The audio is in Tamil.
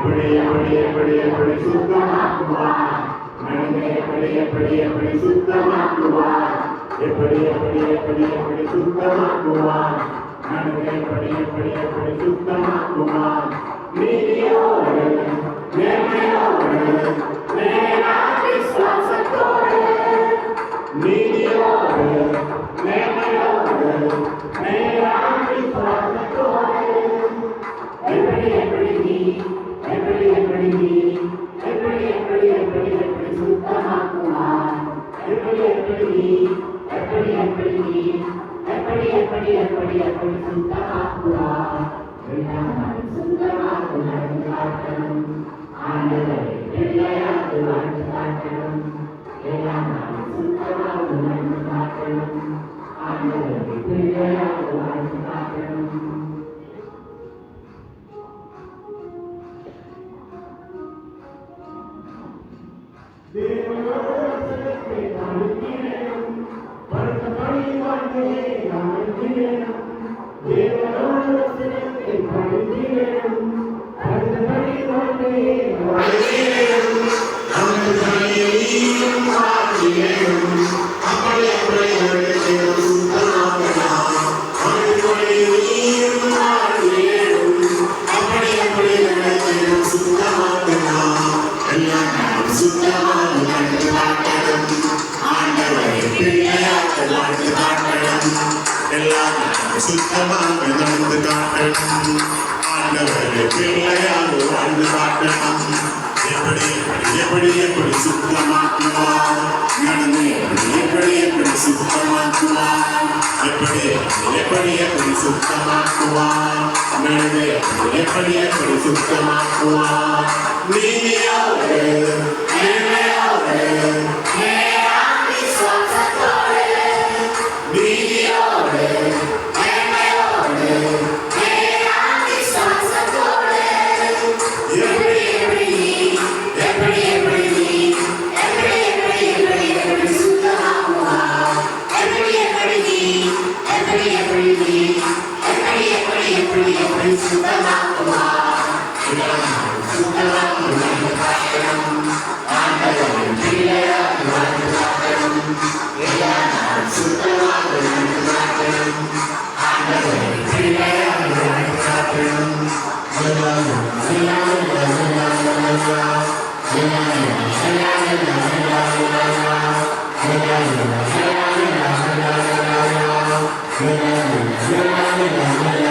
எப்படி எப்படி எப்படி எப்படி சுத்தமாக்குவார் மனதை எப்படி எப்படி எப்படி சுத்தமாக்குவார் எப்படி எப்படி எப்படி எப்படி சுத்தமாக்குவார் மனதை எப்படி எப்படி எப்படி சுத்தமாக்குவார் நீதியோடு நேர்மையோடு விசுவாசத்தோடு நீதியோடு நேர்மையோடு விசுவாசத்தோடு எப்படி எப்படி நீ எப்படி எப்படி நீ எப்படி எப்படி எப்படி எப்படி சுத்தமாக்குவார் எப்படி எப்படி நீ எப்படி எப்படி நீ எப்படி எப்படி எப்படி எப்படி சுத்தமாக்குவார் சுத்தமாக்கு நடந்து காட்டணும் ஆண்டவரை பிள்ளையாக வாழ்ந்து காட்டணும் எல்லாம் சுத்தமாக நடந்து காட்டணும் ஆண்டவரை பிள்ளையாக வாழ்ந்து காட்டணும் தேவனோசனத்தை அழுகிறேனும் பரத்தபடி வாழ்க்கையை அழுகிறேனும் தேவனோசனத்தை அழுகிறேனும் பரத்தபடி வாழ்க்கையை அழுகிறேனும் அந்த பணியையும் வாழ்கிறேனும் அப்படி அப்படி அழுகிறேனும் சுத்தமாகலாம் அந்த பணியையும் வாழ்கிறேனும் அப்படி அப்படி அழுகிறேனும் சுத்தமாகலாம் எல்லாம் சுத்தமாக நடந்து காட்டணும் ஆண்டவரை பிள்ளையாக வாழ்ந்து காட்டணும் எல்லாம் சுத்தமாக நடந்து காட்டணும் ஆண்டவரை பிள்ளையாக வாழ்ந்து காட்டணும் எப்படி எப்படி எப்படி சுத்தமாக்குவார் நடந்து எப்படி எப்படி சுத்தமாக்குவார் எப்படி எப்படி எப்படி சுத்தமாக்குவார் நடந்து எப்படி எப்படி சுத்தமாக்குவார் நீதியோடு நேர்மையோடு விசுவாசத்தோடு நீதியோடு நேர்மையோடு விசுவாசத்தோடு எப்படி எப்படி நீ எப்படி எப்படி நீ எப்படி எப்படி எப்படி எப்படி சுத்தமாக்குவார் எப்படி எப்படி நீ எப்படி எப்படி நீ எப்படி எப்படி எப்படி எப்படி சுத்தமாக்குவார் சுத்தமாக நடந்து காட்டணும் ஆண்டவரை பிள்ளையாக வாழ்ந்து காட்டணும் எல்லாம் சுத்தமாக நடந்து காட்டணும் ஆண்டவரை பிள்ளையாக வாழ்ந்து காட்டணும் Yeah.